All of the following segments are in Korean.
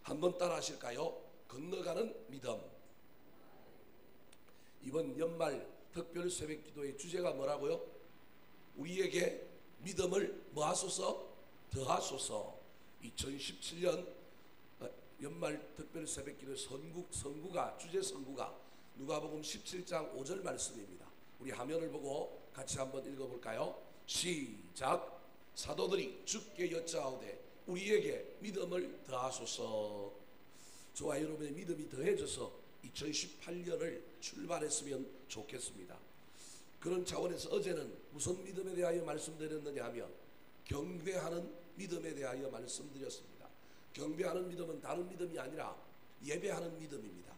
한번 따라 하실까요? 건너가는 믿음. 이번 연말 특별 새벽 기도의 주제가 뭐라고요? 우리에게 믿음을 뭐하소서? 더하소서. 2017년 연말 특별 새벽 기도의 주제 선구가 누가복음 17장 5절 말씀입니다. 우리 화면을 보고 같이 한번 읽어볼까요? 시작. 사도들이 주께 여짜오되 우리에게 믿음을 더하소서. 저와 여러분의 믿음이 더해져서 2018년을 출발했으면 좋겠습니다. 그런 차원에서 어제는 무슨 믿음에 대하여 말씀드렸느냐 하면 경배하는 믿음에 대하여 말씀드렸습니다. 경배하는 믿음은 다른 믿음이 아니라 예배하는 믿음입니다.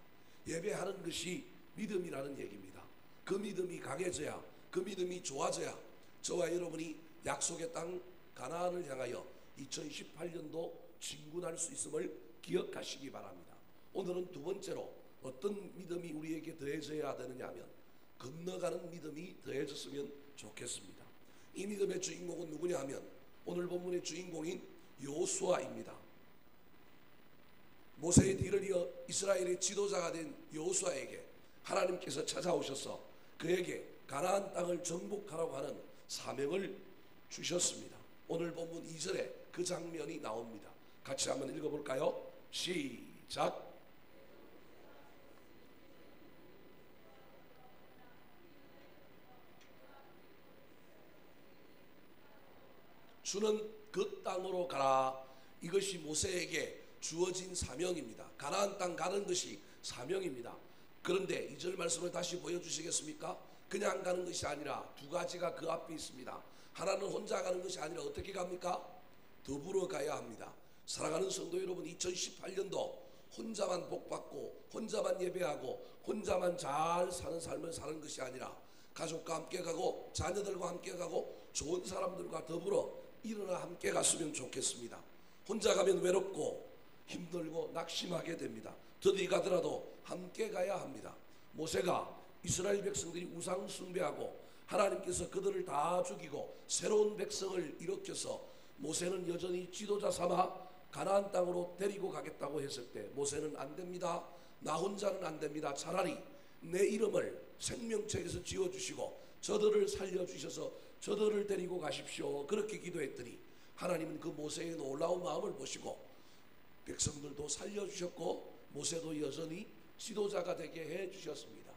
예배하는 것이 믿음이라는 얘기입니다. 그 믿음이 강해져야, 그 믿음이 좋아져야 저와 여러분이 약속의 땅 가나안을 향하여 2018년도 진군할 수 있음을 기억하시기 바랍니다. 오늘은 두 번째로 어떤 믿음이 우리에게 더해져야 되느냐 하면 건너가는 믿음이 더해졌으면 좋겠습니다. 이 믿음의 주인공은 누구냐 하면 오늘 본문의 주인공인 여호수아입니다. 모세의 뒤를 이어 이스라엘의 지도자가 된 여호수아에게 하나님께서 찾아오셔서 그에게 가나안 땅을 정복하라고 하는 사명을 주셨습니다. 오늘 본문 2절에 그 장면이 나옵니다. 같이 한번 읽어볼까요? 시작. 주는 그 땅으로 가라. 이것이 모세에게 주어진 사명입니다. 가나안 땅 가는 것이 사명입니다. 그런데 2절 말씀을 다시 보여주시겠습니까? 그냥 가는 것이 아니라 두 가지가 그 앞에 있습니다. 하나는 혼자 가는 것이 아니라 어떻게 갑니까? 더불어 가야 합니다. 사랑하는 성도 여러분, 2018년도 혼자만 복받고 혼자만 예배하고 혼자만 잘 사는 삶을 사는 것이 아니라 가족과 함께 가고 자녀들과 함께 가고 좋은 사람들과 더불어 일어나 함께 갔으면 좋겠습니다. 혼자 가면 외롭고 힘들고 낙심하게 됩니다. 더디 가더라도 함께 가야 합니다. 모세가 이스라엘 백성들이 우상 숭배하고 하나님께서 그들을 다 죽이고 새로운 백성을 일으켜서 모세는 여전히 지도자 삼아 가나안 땅으로 데리고 가겠다고 했을 때 모세는 안 됩니다. 나 혼자는 안 됩니다. 차라리 내 이름을 생명책에서 지어주시고 저들을 살려주셔서 저들을 데리고 가십시오. 그렇게 기도했더니 하나님은 그 모세의 놀라운 마음을 보시고 백성들도 살려주셨고 모세도 여전히 지도자가 되게 해주셨습니다.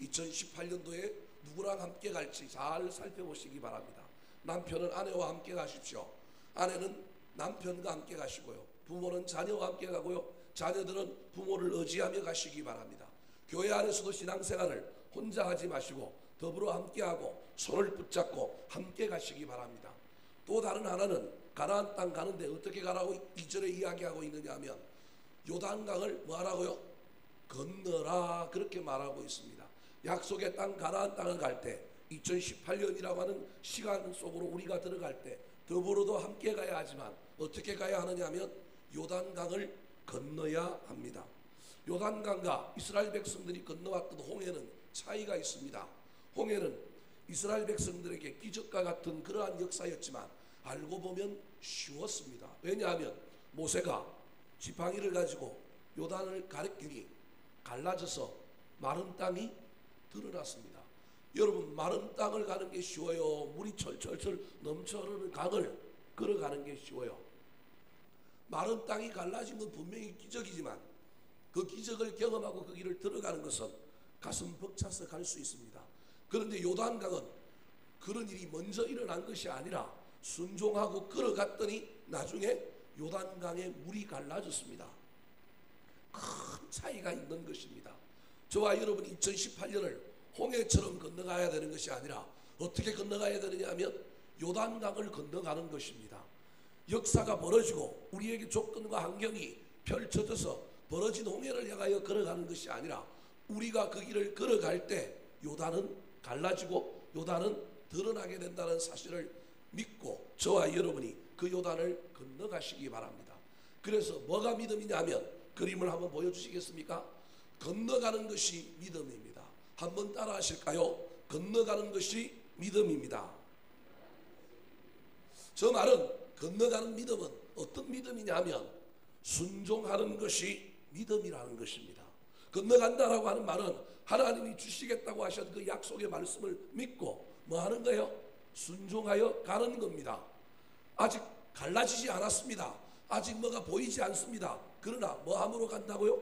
2018년도에 누구랑 함께 갈지 잘 살펴보시기 바랍니다. 남편은 아내와 함께 가십시오. 아내는 남편과 함께 가시고요. 부모는 자녀와 함께 가고요. 자녀들은 부모를 의지하며 가시기 바랍니다. 교회 안에서도 신앙생활을 혼자 하지 마시고 더불어 함께하고 손을 붙잡고 함께 가시기 바랍니다. 또 다른 하나는 가나안 땅 가는데 어떻게 가라고 2절에 이야기하고 있느냐 하면 요단강을 뭐하라고요? 건너라, 그렇게 말하고 있습니다. 약속의 땅 가나안 땅을 갈 때 2018년이라고 하는 시간 속으로 우리가 들어갈 때 더불어도 함께 가야 하지만 어떻게 가야 하느냐 하면 요단강을 건너야 합니다. 요단강과 이스라엘 백성들이 건너왔던 홍해는 차이가 있습니다. 홍해는 이스라엘 백성들에게 기적과 같은 그러한 역사였지만 알고 보면 쉬웠습니다. 왜냐하면 모세가 지팡이를 가지고 요단을 가리키니 갈라져서 마른 땅이 드러났습니다. 여러분, 마른 땅을 가는 게 쉬워요? 물이 철철철 넘쳐 흐르는 강을 걸어가는 게 쉬워요? 마른 땅이 갈라진 건 분명히 기적이지만 그 기적을 경험하고 그 길을 들어가는 것은 가슴 벅차서 갈 수 있습니다. 그런데 요단강은 그런 일이 먼저 일어난 것이 아니라 순종하고 걸어갔더니 나중에 요단강에 물이 갈라졌습니다. 큰 차이가 있는 것입니다. 저와 여러분이 2018년을 홍해처럼 건너가야 되는 것이 아니라 어떻게 건너가야 되느냐 하면 요단강을 건너가는 것입니다. 역사가 벌어지고 우리에게 조건과 환경이 펼쳐져서 벌어진 홍해를 향하여 걸어가는 것이 아니라 우리가 그 길을 걸어갈 때 요단은 갈라지고 요단은 드러나게 된다는 사실을 믿고 저와 여러분이 그 요단을 건너가시기 바랍니다. 그래서 뭐가 믿음이냐 하면 그림을 한번 보여주시겠습니까? 건너가는 것이 믿음입니다. 한번 따라 하실까요? 건너가는 것이 믿음입니다. 저 말은 건너가는 믿음은 어떤 믿음이냐 하면 순종하는 것이 믿음이라는 것입니다. 건너간다라고 하는 말은 하나님이 주시겠다고 하신 그 약속의 말씀을 믿고 뭐 하는 거예요? 순종하여 가는 겁니다. 아직 갈라지지 않았습니다. 아직 뭐가 보이지 않습니다. 그러나 뭐 함으로 간다고요?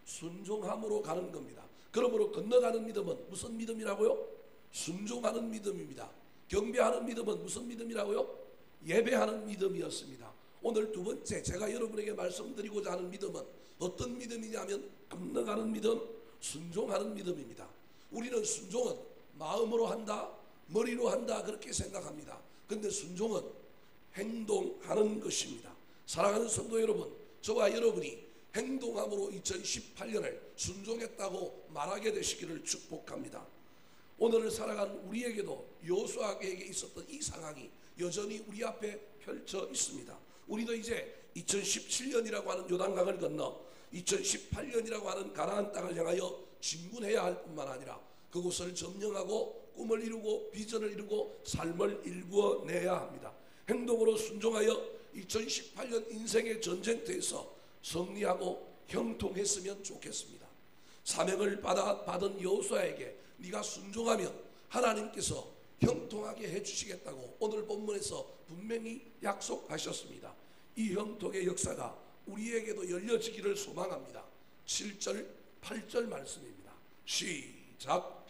순종함으로 가는 겁니다. 그러므로 건너가는 믿음은 무슨 믿음이라고요? 순종하는 믿음입니다. 경배하는 믿음은 무슨 믿음이라고요? 예배하는 믿음이었습니다. 오늘 두 번째 제가 여러분에게 말씀드리고자 하는 믿음은 어떤 믿음이냐면 건너가는 믿음, 순종하는 믿음입니다. 우리는 순종은 마음으로 한다, 머리로 한다 그렇게 생각합니다. 그런데 순종은 행동하는 것입니다. 사랑하는 성도 여러분, 저와 여러분이 행동함으로 2018년을 순종했다고 말하게 되시기를 축복합니다. 오늘을 살아가는 우리에게도 여호수아에게 있었던 이 상황이 여전히 우리 앞에 펼쳐 있습니다. 우리도 이제 2017년이라고 하는 요단강을 건너 2018년이라고 하는 가나안 땅을 향하여 진군해야 할 뿐만 아니라 그곳을 점령하고 꿈을 이루고 비전을 이루고 삶을 일구어내야 합니다. 행동으로 순종하여 2018년 인생의 전쟁터에서 승리하고 형통했으면 좋겠습니다. 사명을 받은 여호수아에게 네가 순종하면 하나님께서 형통하게 해주시겠다고 오늘 본문에서 분명히 약속하셨습니다. 이 형통의 역사가 우리에게도 열려지기를 소망합니다. 7절 8절 말씀입니다. 시작.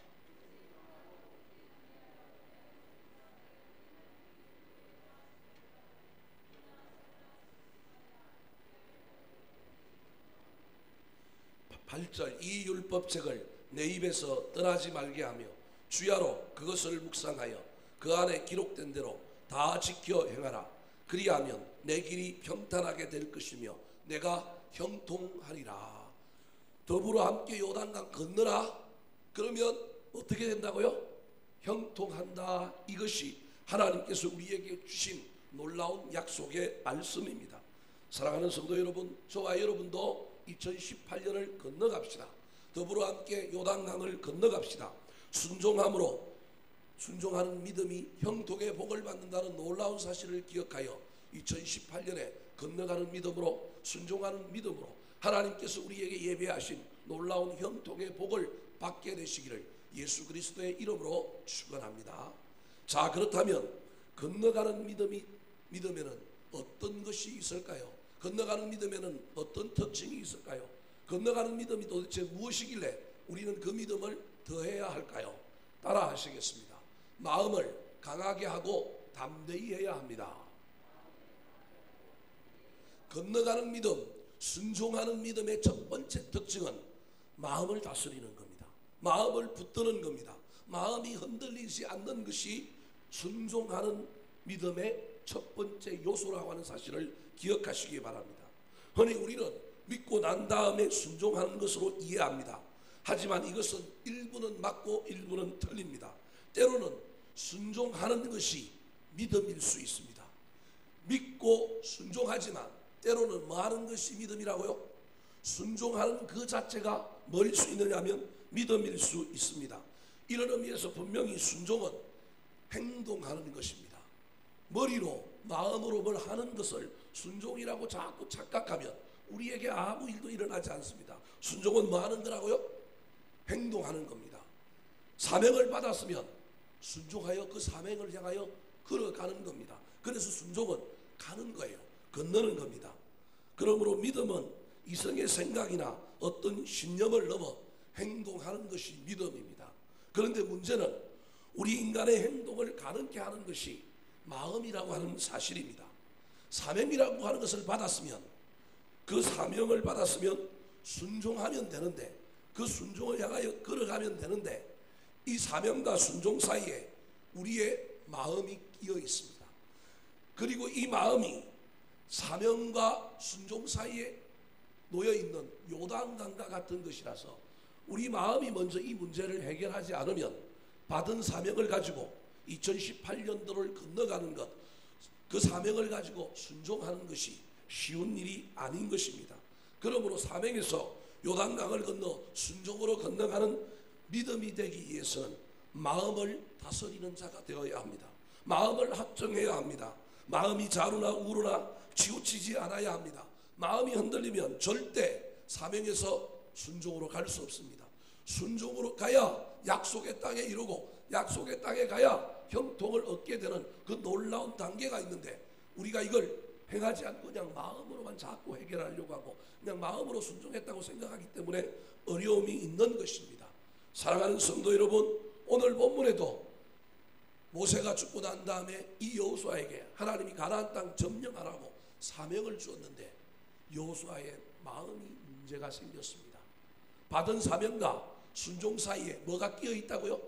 이 율법책을 내 입에서 떠나지 말게 하며 주야로 그것을 묵상하여 그 안에 기록된 대로 다 지켜 행하라. 그리하면 내 길이 평탄하게 될 것이며 내가 형통하리라. 더불어 함께 요단강 건너라. 그러면 어떻게 된다고요? 형통한다. 이것이 하나님께서 우리에게 주신 놀라운 약속의 말씀입니다. 사랑하는 성도 여러분, 저와 여러분도 2018년을 건너갑시다. 더불어 함께 요단강을 건너갑시다. 순종하는 믿음이 형통의 복을 받는다는 놀라운 사실을 기억하여 2018년에 건너가는 믿음으로, 순종하는 믿음으로 하나님께서 우리에게 예배하신 놀라운 형통의 복을 받게 되시기를 예수 그리스도의 이름으로 축원합니다. 자, 그렇다면 건너가는 믿음에는 어떤 것이 있을까요? 건너가는 믿음에는 어떤 특징이 있을까요? 건너가는 믿음이 도대체 무엇이길래 우리는 그 믿음을 더해야 할까요? 따라 하시겠습니다. 마음을 강하게 하고 담대히 해야 합니다. 건너가는 믿음, 순종하는 믿음의 첫 번째 특징은 마음을 다스리는 겁니다. 마음을 붙드는 겁니다. 마음이 흔들리지 않는 것이 순종하는 믿음의 첫 번째 요소라고 하는 사실을 기억하시기 바랍니다. 흔히 우리는 믿고 난 다음에 순종하는 것으로 이해합니다. 하지만 이것은 일부는 맞고 일부는 틀립니다. 때로는 순종하는 것이 믿음일 수 있습니다. 믿고 순종하지만 때로는 뭐 하는 것이 믿음이라고요? 순종하는 그 자체가 뭐일 수 있느냐면 믿음일 수 있습니다. 이런 의미에서 분명히 순종은 행동하는 것입니다. 머리로 마음으로 뭘 하는 것을 순종이라고 자꾸 착각하면 우리에게 아무 일도 일어나지 않습니다. 순종은 뭐 하는 거라고요? 행동하는 겁니다. 사명을 받았으면 순종하여 그 사명을 향하여 걸어가는 겁니다. 그래서 순종은 가는 거예요. 건너는 겁니다. 그러므로 믿음은 이성의 생각이나 어떤 신념을 넘어 행동하는 것이 믿음입니다. 그런데 문제는 우리 인간의 행동을 가능케 하는 것이 마음이라고 하는 사실입니다. 사명이라고 하는 것을 받았으면, 그 사명을 받았으면 순종하면 되는데, 그 순종을 향하여 걸어가면 되는데, 이 사명과 순종 사이에 우리의 마음이 끼어 있습니다. 그리고 이 마음이 사명과 순종 사이에 놓여 있는 요단강과 같은 것이라서 우리 마음이 먼저 이 문제를 해결하지 않으면 받은 사명을 가지고 2018년도를 건너가는 것, 그 사명을 가지고 순종하는 것이 쉬운 일이 아닌 것입니다. 그러므로 사명에서 요단강을 건너 순종으로 건너가는 믿음이 되기 위해서는 마음을 다스리는 자가 되어야 합니다. 마음을 합정해야 합니다. 마음이 좌로나 우로나 치우치지 않아야 합니다. 마음이 흔들리면 절대 사명에서 순종으로 갈 수 없습니다. 순종으로 가야 약속의 땅에 이르고 약속의 땅에 가야 형통을 얻게 되는 그 놀라운 단계가 있는데, 우리가 이걸 행하지 않고 그냥 마음으로만 자꾸 해결하려고 하고 그냥 마음으로 순종했다고 생각하기 때문에 어려움이 있는 것입니다. 사랑하는 성도 여러분, 오늘 본문에도 모세가 죽고 난 다음에 이 여호수아에게 하나님이 가나안 땅 점령하라고 사명을 주었는데 여호수아의 마음이 문제가 생겼습니다. 받은 사명과 순종 사이에 뭐가 끼어 있다고요?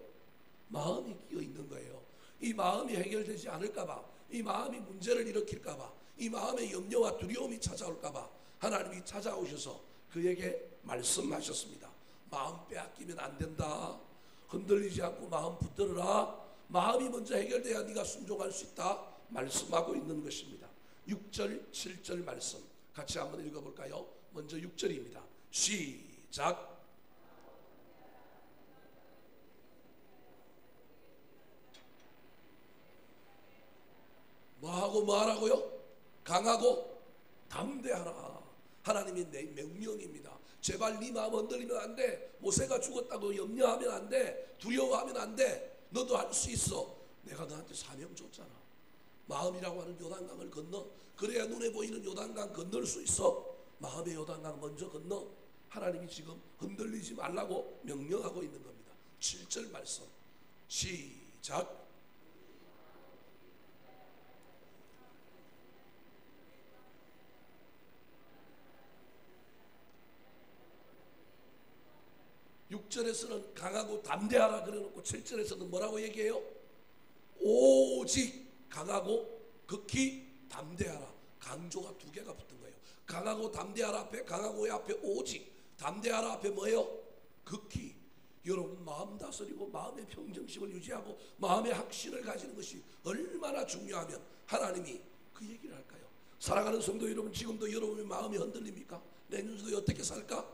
마음이 끼어 있는 거예요. 이 마음이 해결되지 않을까봐, 이 마음이 문제를 일으킬까봐, 이 마음에 염려와 두려움이 찾아올까봐 하나님이 찾아오셔서 그에게 말씀하셨습니다. 마음 빼앗기면 안 된다. 흔들리지 않고 마음 붙들어라. 마음이 먼저 해결돼야 네가 순종할 수 있다 말씀하고 있는 것입니다. 6절 7절 말씀 같이 한번 읽어볼까요? 먼저 6절입니다. 시작. 뭐하고 뭐하라고요? 강하고 담대하라. 하나님의 내 명령입니다. 제발 네 마음 흔들리면 안 돼. 모세가 죽었다고 염려하면 안 돼. 두려워하면 안 돼. 너도 할 수 있어. 내가 너한테 사명 줬잖아. 마음이라고 하는 요단강을 건너. 그래야 눈에 보이는 요단강 건널 수 있어. 마음의 요단강 먼저 건너. 하나님이 지금 흔들리지 말라고 명령하고 있는 겁니다. 7절 말씀 시작. (6절에서는) 강하고 담대하라 그래놓고 (7절에서는) 뭐라고 얘기해요? 오직 강하고 극히 담대하라. 강조가 2개가 붙은 거예요. 강하고 담대하라 앞에, 강하고의 앞에 오직, 담대하라 앞에 뭐예요? 극히. 여러분, 마음 다스리고 마음의 평정심을 유지하고 마음의 확신을 가지는 것이 얼마나 중요하면 하나님이 그 얘기를 할까요? 사랑하는 성도 여러분, 지금도 여러분의 마음이 흔들립니까? 내년도에 어떻게 살까?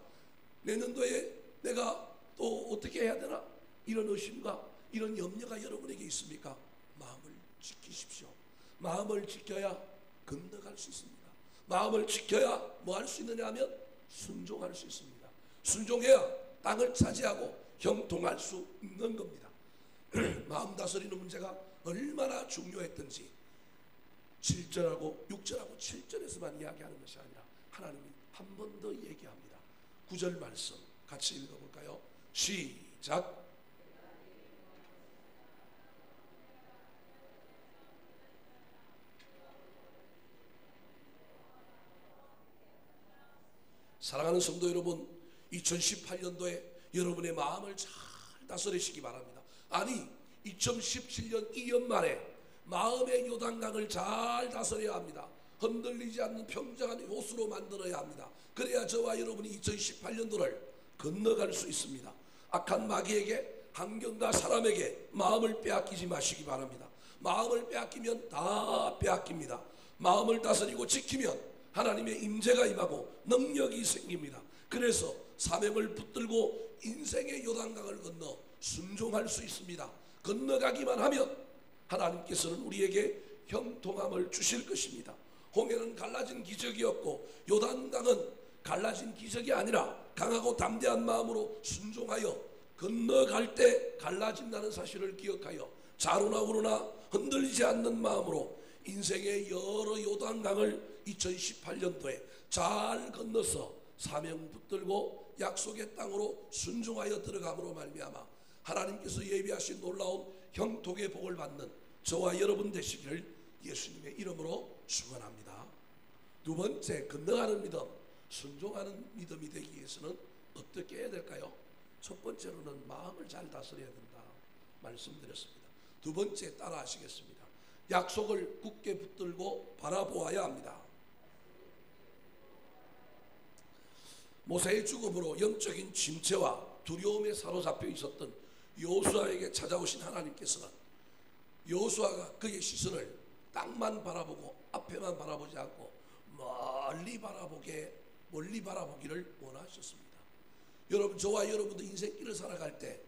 내년도에 내가 또 어떻게 해야 되나? 이런 의심과 이런 염려가 여러분에게 있습니까? 마음을 지키십시오. 마음을 지켜야 건너갈 수 있습니다. 마음을 지켜야 뭐 할 수 있느냐 하면 순종할 수 있습니다. 순종해야 땅을 차지하고 형통할 수 있는 겁니다. 마음 다스리는 문제가 얼마나 중요했던지 7절하고 6절하고 7절에서만 이야기하는 것이 아니라 하나님이 한 번 더 얘기합니다. 9절 말씀 같이 읽어볼까요? 시작. 사랑하는 성도 여러분, 2018년도에 여러분의 마음을 잘 다스리시기 바랍니다. 아니, 2017년 이 연말에 마음의 요단강을 잘 다스려야 합니다. 흔들리지 않는 평정한 호수로 만들어야 합니다. 그래야 저와 여러분이 2018년도를 건너갈 수 있습니다. 악한 마귀에게, 환경과 사람에게 마음을 빼앗기지 마시기 바랍니다. 마음을 빼앗기면 다 빼앗깁니다. 마음을 다스리고 지키면 하나님의 임재가 임하고 능력이 생깁니다. 그래서 사명을 붙들고 인생의 요단강을 건너 순종할 수 있습니다. 건너가기만 하면 하나님께서는 우리에게 형통함을 주실 것입니다. 홍해는 갈라진 기적이었고 요단강은 갈라진 기적이 아니라 강하고 담대한 마음으로 순종하여 건너갈 때 갈라진다는 사실을 기억하여 좌로나 우로나 흔들리지 않는 마음으로 인생의 여러 요단강을 2018년도에 잘 건너서 사명 붙들고 약속의 땅으로 순종하여 들어감으로 말미암아 하나님께서 예비하신 놀라운 형통의 복을 받는 저와 여러분 되시기를 예수님의 이름으로 축원합니다. 두 번째, 건너가는 믿음, 순종하는 믿음이 되기 위해서는 어떻게 해야 될까요? 첫 번째로는 마음을 잘 다스려야 된다 말씀드렸습니다. 두 번째, 따라 하시겠습니다. 약속을 굳게 붙들고 바라보아야 합니다. 모세의 죽음으로 영적인 침체와 두려움에 사로잡혀 있었던 여호수아에게 찾아오신 하나님께서는 여호수아가 그의 시선을 땅만 바라보고 앞에만 바라보지 않고 멀리 바라보기를 원하셨습니다. 여러분, 저와 여러분도 인생길을 살아갈 때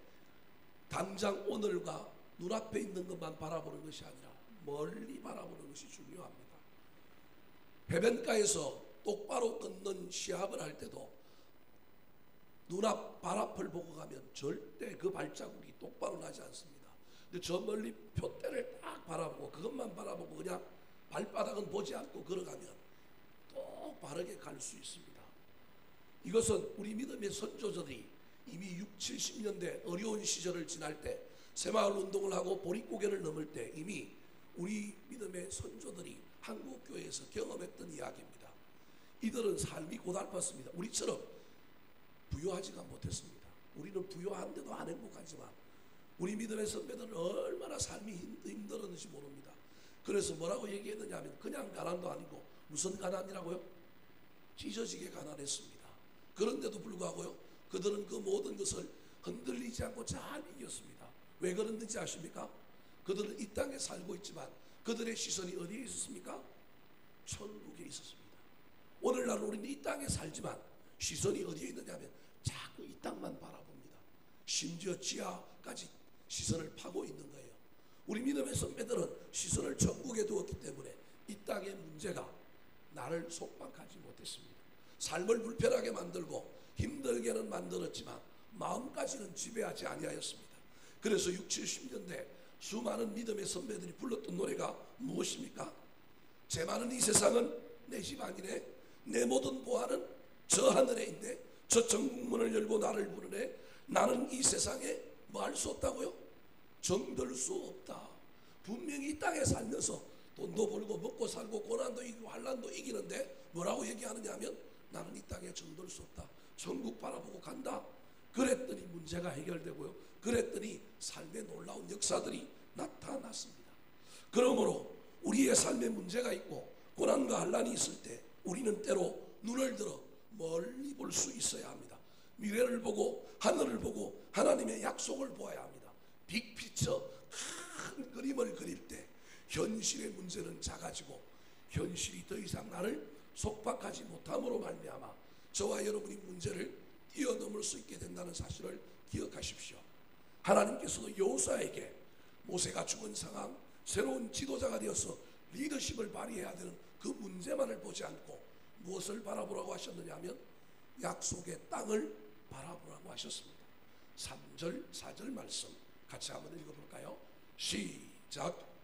당장 오늘과 눈앞에 있는 것만 바라보는 것이 아니라 멀리 바라보는 것이 중요합니다. 해변가에서 똑바로 걷는 시합을 할 때도 눈앞 발 앞을 보고 가면 절대 그 발자국이 똑바로 나지 않습니다. 근데 저 멀리 표대를 딱 바라보고 그것만 바라보고 그냥 발바닥은 보지 않고 걸어가면 또 바르게 갈 수 있습니다. 이것은 우리 믿음의 선조들이 이미 6, 70년대 어려운 시절을 지날 때 새마을 운동을 하고 보릿고개를 넘을 때 이미 우리 믿음의 선조들이 한국교회에서 경험했던 이야기입니다. 이들은 삶이 고달팠습니다. 우리처럼 부유하지가 못했습니다. 우리는 부유한데도 안 행복하지만 우리 믿음의 선배들은 얼마나 삶이 힘들었는지 모릅니다. 그래서 뭐라고 얘기했느냐 하면 그냥 가난도 아니고 무슨 가난이라고요? 찢어지게 가난했습니다. 그런데도 불구하고요, 그들은 그 모든 것을 흔들리지 않고 잘 이겼습니다. 왜 그런지 아십니까? 그들은 이 땅에 살고 있지만 그들의 시선이 어디에 있었습니까? 천국에 있었습니다. 오늘날 우리는 이 땅에 살지만 시선이 어디에 있느냐 하면 자꾸 이 땅만 바라봅니다. 심지어 지하까지 시선을 파고 있는 거예요. 우리 믿음의 선배들은 시선을 천국에 두었기 때문에 이 땅의 문제가 나를 속박하지 못했습니다. 삶을 불편하게 만들고 힘들게는 만들었지만 마음까지는 지배하지 아니하였습니다. 그래서 6, 70년대 수많은 믿음의 선배들이 불렀던 노래가 무엇입니까? 제 많은 이 세상은 내 집 아니네, 내 모든 보화는 저 하늘에 있네, 저 천국문을 열고 나를 부르네, 나는 이 세상에 뭐 할 수 없다고요? 정들 수 없다. 분명히 이 땅에 살면서 돈도 벌고 먹고 살고 고난도 이기고 환난도 이기는데 뭐라고 얘기하느냐 하면 나는 이 땅에 정들 수 없다. 천국 바라보고 간다. 그랬더니 문제가 해결되고요, 그랬더니 삶의 놀라운 역사들이 나타났습니다. 그러므로 우리의 삶에 문제가 있고 고난과 환난이 있을 때 우리는 때로 눈을 들어 멀리 볼 수 있어야 합니다. 미래를 보고 하늘을 보고 하나님의 약속을 보아야 합니다. 빅피처 큰 그림을 그릴 때 현실의 문제는 작아지고 현실이 더 이상 나를 속박하지 못함으로 말미암아 저와 여러분이 문제를 뛰어넘을 수 있게 된다는 사실을 기억하십시오. 하나님께서도 여호수아에게 모세가 죽은 상황, 새로운 지도자가 되어서 리더십을 발휘해야 되는 그 문제만을 보지 않고 무엇을 바라보라고 하셨느냐 하면 약속의 땅을 바라보라고 하셨습니다. 3절, 4절 말씀 같이 한번 읽어볼까요? 시작.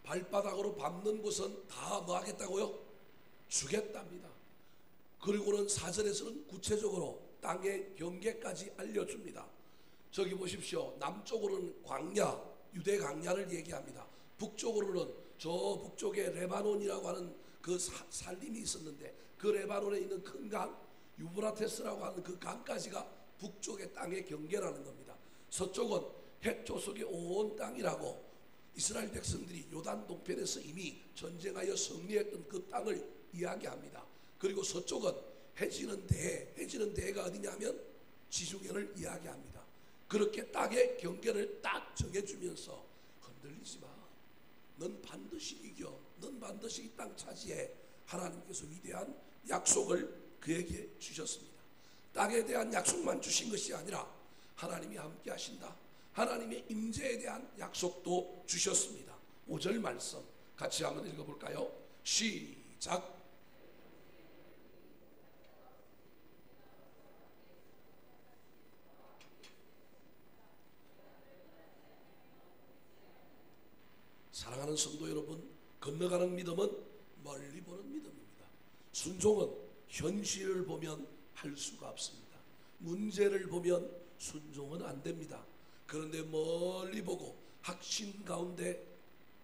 발바닥으로 밟는 곳은 다 뭐 하겠다고요? 주겠답니다. 그리고는 4절에서는 구체적으로 땅의 경계까지 알려줍니다. 저기 보십시오. 남쪽으로는 광야, 유대 광야를 얘기합니다. 북쪽으로는 저 북쪽에 레바논이라고 하는 그 산림이 있었는데 그 레바논에 있는 큰 강, 유브라테스라고 하는 그 강까지가 북쪽의 땅의 경계라는 겁니다. 서쪽은 헷 조속의 온 땅이라고 이스라엘 백성들이 요단 동편에서 이미 전쟁하여 승리했던 그 땅을 이야기합니다. 그리고 서쪽은 해지는 대가 어디냐면 지중해를 이야기합니다. 그렇게 땅의 경계를 딱 정해주면서 흔들리지 마. 넌 반드시 이겨. 넌 반드시 이 땅 차지해. 하나님께서 위대한 약속을 그에게 주셨습니다. 땅에 대한 약속만 주신 것이 아니라 하나님이 함께 하신다. 하나님의 임재에 대한 약속도 주셨습니다. 5절 말씀 같이 한번 읽어볼까요? 시작. 사랑하는 성도 여러분, 건너가는 믿음은 멀리 보는 믿음입니다. 순종은 현실을 보면 할 수가 없습니다. 문제를 보면 순종은 안 됩니다. 그런데 멀리 보고 확신 가운데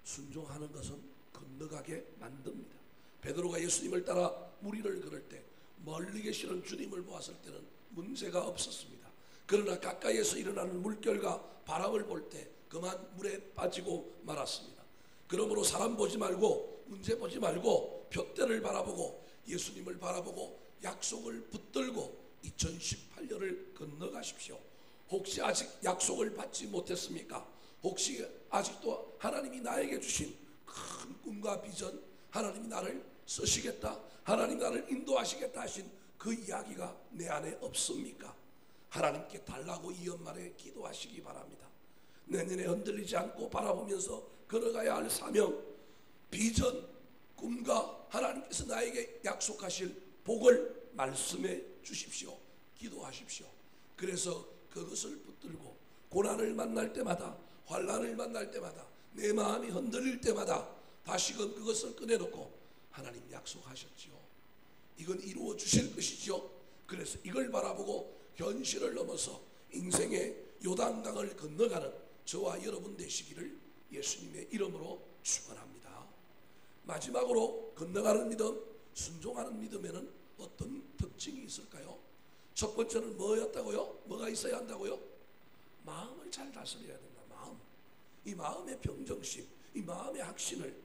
순종하는 것은 건너가게 만듭니다. 베드로가 예수님을 따라 무리를 걸을 때 멀리 계시는 주님을 보았을 때는 문제가 없었습니다. 그러나 가까이에서 일어나는 물결과 바람을 볼 때 그만 물에 빠지고 말았습니다. 그러므로 사람 보지 말고 문제 보지 말고 둯대를 바라보고 예수님을 바라보고 약속을 붙들고 2018년을 건너가십시오. 혹시 아직 약속을 받지 못했습니까? 혹시 아직도 하나님이 나에게 주신 큰 꿈과 비전, 하나님이 나를 쓰시겠다, 하나님 나를 인도하시겠다 하신 그 이야기가 내 안에 없습니까? 하나님께 달라고 이 연말에 기도하시기 바랍니다. 내년에 흔들리지 않고 바라보면서 걸어가야 할 사명, 비전, 꿈과 하나님께서 나에게 약속하실 복을 말씀해 주십시오. 기도하십시오. 그래서 그것을 붙들고 고난을 만날 때마다, 환난을 만날 때마다, 내 마음이 흔들릴 때마다 다시금 그것을 꺼내놓고 하나님 약속하셨지요. 이건 이루어 주실 것이죠. 그래서 이걸 바라보고 현실을 넘어서 인생의 요단강을 건너가는 저와 여러분 되시기를 예수님의 이름으로 축원합니다. 마지막으로 건너가는 믿음, 순종하는 믿음에는 어떤 특징이 있을까요? 첫 번째는 뭐였다고요? 뭐가 있어야 한다고요? 마음을 잘 다스려야 된다. 마음. 이 마음의 평정심, 이 마음의 확신을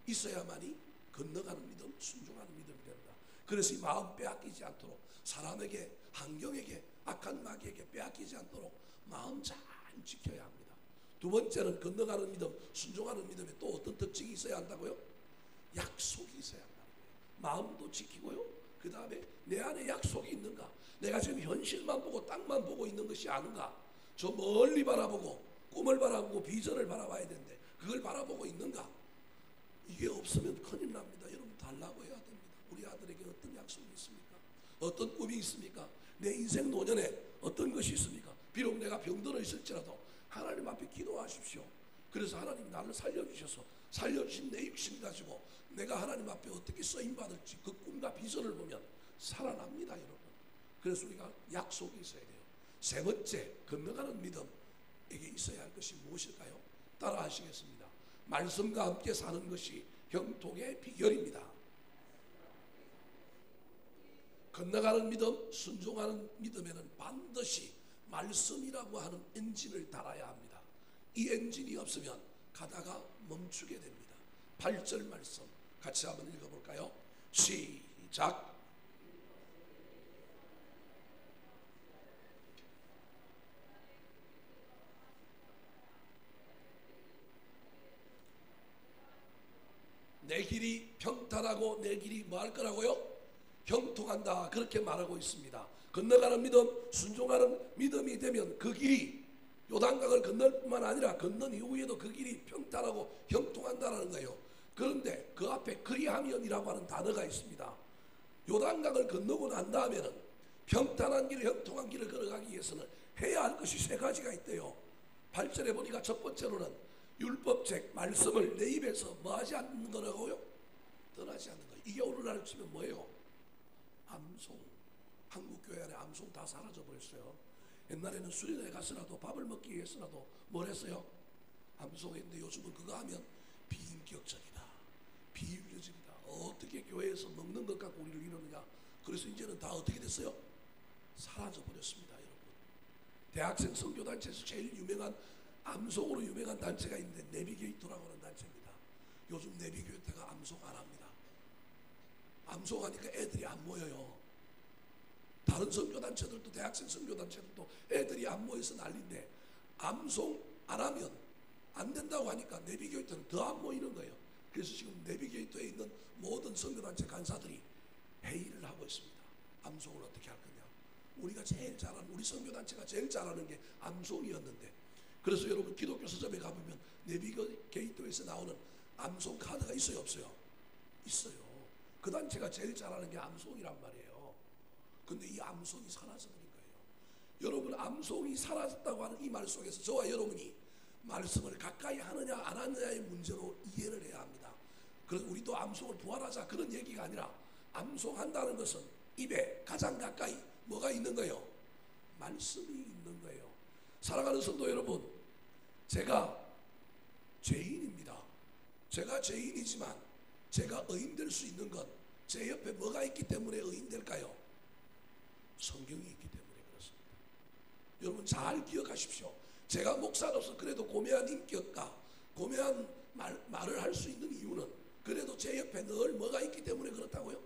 있어야만이 건너가는 믿음, 순종하는 믿음이 된다. 그래서 이 마음 빼앗기지 않도록, 사람에게, 환경에게, 악한 마귀에게 빼앗기지 않도록 마음 잘 지켜야 합니다. 두 번째는 건너가는 믿음, 순종하는 믿음에 또 어떤 특징이 있어야 한다고요? 약속이 있어야 한다는 거예요. 마음도 지키고요, 그 다음에 내 안에 약속이 있는가? 내가 지금 현실만 보고 땅만 보고 있는 것이 아닌가? 저 멀리 바라보고 꿈을 바라보고 비전을 바라봐야 되는데 그걸 바라보고 있는가? 이게 없으면 큰일 납니다. 여러분 달라고 해야 됩니다. 우리 아들에게 어떤 약속이 있습니까? 어떤 꿈이 있습니까? 내 인생 노년에 어떤 것이 있습니까? 비록 내가 병들어 있을지라도 하나님 앞에 기도하십시오. 그래서 하나님 나를 살려주셔서 살려주신 내 육신 가지고 내가 하나님 앞에 어떻게 쓰임받을지 그 꿈과 비전을 보면 살아납니다, 여러분. 그래서 우리가 약속이 있어야 돼요. 세 번째, 건너가는 믿음에게 있어야 할 것이 무엇일까요? 따라 하시겠습니다. 말씀과 함께 사는 것이 형통의 비결입니다. 건너가는 믿음, 순종하는 믿음에는 반드시 말씀이라고 하는 엔진을 달아야 합니다. 이 엔진이 없으면 가다가 멈추게 됩니다. 8절 말씀 같이 한번 읽어볼까요? 시작. 내 길이 평탄하고 내 길이 뭐 할 거라고요? 형통한다. 그렇게 말하고 있습니다. 건너가는 믿음, 순종하는 믿음이 되면 그 길이 요단강을 건널 뿐만 아니라 건넌 이후에도 그 길이 평탄하고 형통한다는 거예요. 그런데 그 앞에 그리하면이라고 하는 단어가 있습니다. 요단강을 건너고 난 다음에는 평탄한 길, 형통한 길을 걸어가기 위해서는 해야 할 것이 세 가지가 있대요. 8절에 보니까 첫 번째로는 율법책, 말씀을 내 입에서 뭐 하지 않는 거라고요? 떠나지 않는 거예요. 이게 오늘날 치면 뭐예요? 암송. 한국교회 안에 암송 다 사라져 버렸어요. 옛날에는 수련회 가서라도 밥을 먹기 위해서라도 뭘 했어요? 암송했는데 요즘은 그거 하면 비인격적이다, 비윤리적이다. 어떻게 교회에서 먹는 것 갖고 우리를 이러느냐. 그래서 이제는 다 어떻게 됐어요? 사라져 버렸습니다, 여러분. 대학생 선교단체에서 제일 유명한 암송으로 유명한 단체가 있는데 내비게이터라고 하는 단체입니다. 요즘 내비게이터가 암송 안 합니다. 암송하니까 애들이 안 모여요. 다른 선교단체들도, 대학생 선교단체들도 애들이 안 모여서 난리인데 암송 안 하면 안 된다고 하니까 내비게이터는 더 안 모이는 거예요. 그래서 지금 내비게이터에 있는 모든 선교단체 간사들이 회의를 하고 있습니다. 암송을 어떻게 할 거냐. 우리가 제일 잘하는, 우리 선교단체가 제일 잘하는 게 암송이었는데, 그래서 여러분 기독교 서점에 가보면 내비게이터에서 나오는 암송 카드가 있어요, 없어요? 있어요. 그 단체가 제일 잘하는 게 암송이란 말이에요. 근데 이 암송이 사라져버린 거예요. 여러분, 암송이 사라졌다고 하는 이 말 속에서 저와 여러분이 말씀을 가까이 하느냐 안 하느냐의 문제로 이해를 해야 합니다. 그래서 우리도 암송을 부활하자 그런 얘기가 아니라, 암송한다는 것은 입에 가장 가까이 뭐가 있는 거예요? 말씀이 있는 거예요. 사랑하는 성도 여러분, 제가 죄인입니다. 제가 죄인이지만 제가 의인될 수 있는 건 제 옆에 뭐가 있기 때문에 의인될까요? 성경이 있기 때문에 그렇습니다. 여러분 잘 기억하십시오. 제가 목사로서 그래도 고매한 인격과 고매한 말을 할 수 있는 이유는 그래도 제 옆에 늘 뭐가 있기 때문에 그렇다고요?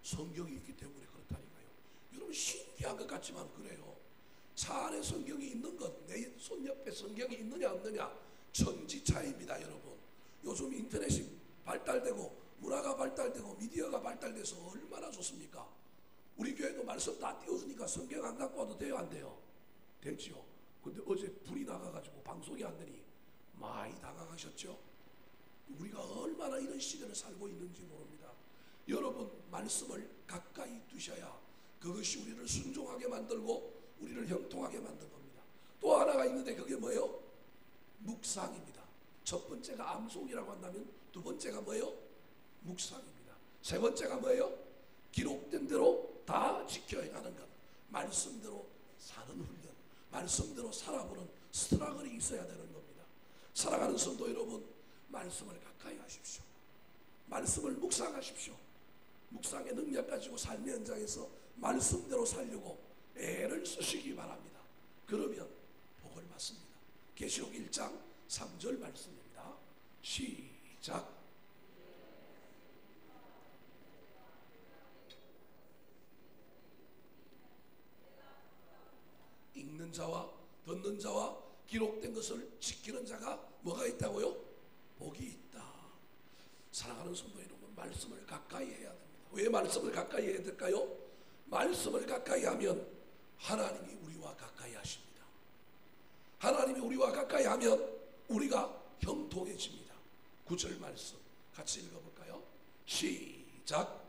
성경이 있기 때문에 그렇다니까요. 여러분 신기한 것 같지만 그래요. 차 안에 성경이 있는 것, 내 손 옆에 성경이 있느냐 없느냐 천지차이입니다. 여러분 요즘 인터넷이 발달되고 문화가 발달되고 미디어가 발달돼서 얼마나 좋습니까? 우리 교회도 말씀 다 띄워주니까 성경 안 갖고 와도 돼요, 안 돼요? 되지요. 근데 어제 불이 나가가지고 방송이 안 되니 많이 당황하셨죠? 우리가 얼마나 이런 시대를 살고 있는지 모릅니다. 여러분, 말씀을 가까이 두셔야 그것이 우리를 순종하게 만들고 우리를 형통하게 만든 겁니다. 또 하나가 있는데 그게 뭐예요? 묵상입니다. 첫 번째가 암송이라고 한다면 두 번째가 뭐예요? 묵상입니다. 세 번째가 뭐예요? 기록된 대로 다 지켜 행하는 것. 말씀대로 사는 훈련, 말씀대로 살아보는 스트러글이 있어야 되는 겁니다. 사랑하는 성도 여러분, 말씀을 가까이 하십시오. 말씀을 묵상하십시오. 묵상의 능력 가지고 삶의 현장에서 말씀대로 살려고 애를 쓰시기 바랍니다. 그러면 복을 받습니다. 계시록 1장 3절 말씀입니다. 시작. 읽는 자와 듣는 자와 기록된 것을 지키는 자가 뭐가 있다고요? 복이 있다. 사랑하는 성도 여러분, 말씀을 가까이 해야 됩니다. 왜 말씀을 가까이 해야 될까요? 말씀을 가까이 하면 하나님이 우리와 가까이 하십니다. 하나님이 우리와 가까이 하면 우리가 형통해집니다. 9절 말씀 같이 읽어볼까요? 시작.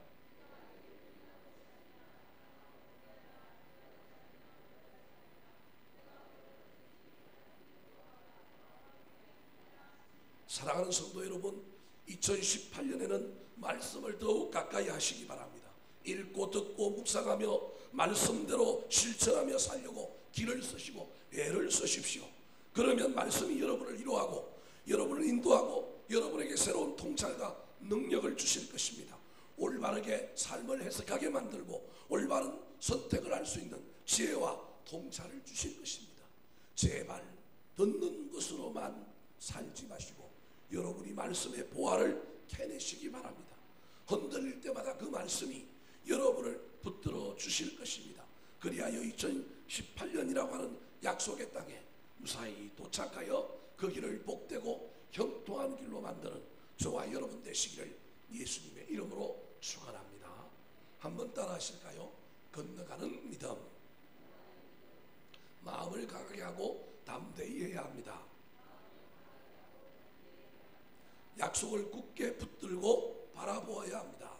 사랑하는 성도 여러분, 2018년에는 말씀을 더욱 가까이 하시기 바랍니다. 읽고 듣고 묵상하며 말씀대로 실천하며 살려고 길을 쓰시고 애를 쓰십시오. 그러면 말씀이 여러분을 위로하고 여러분을 인도하고 여러분에게 새로운 통찰과 능력을 주실 것입니다. 올바르게 삶을 해석하게 만들고 올바른 선택을 할 수 있는 지혜와 통찰을 주실 것입니다. 제발 듣는 것으로만 살지 마시고 여러분이 말씀의 보화를 캐내시기 바랍니다. 흔들릴 때마다 그 말씀이 여러분을 붙들어 주실 것입니다. 그리하여 2018년이라고 하는 약속의 땅에 무사히 도착하여 그 길을 복되고 형통한 길로 만드는 저와 여러분 되시기를 예수님의 이름으로 축원합니다. 한번 따라 하실까요? 건너가는 믿음. 마음을 강하게 하고 담대히 해야 합니다. 약속을 굳게 붙들고 바라보아야 합니다.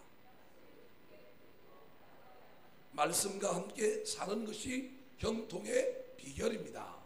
말씀과 함께 사는 것이 형통의 비결입니다.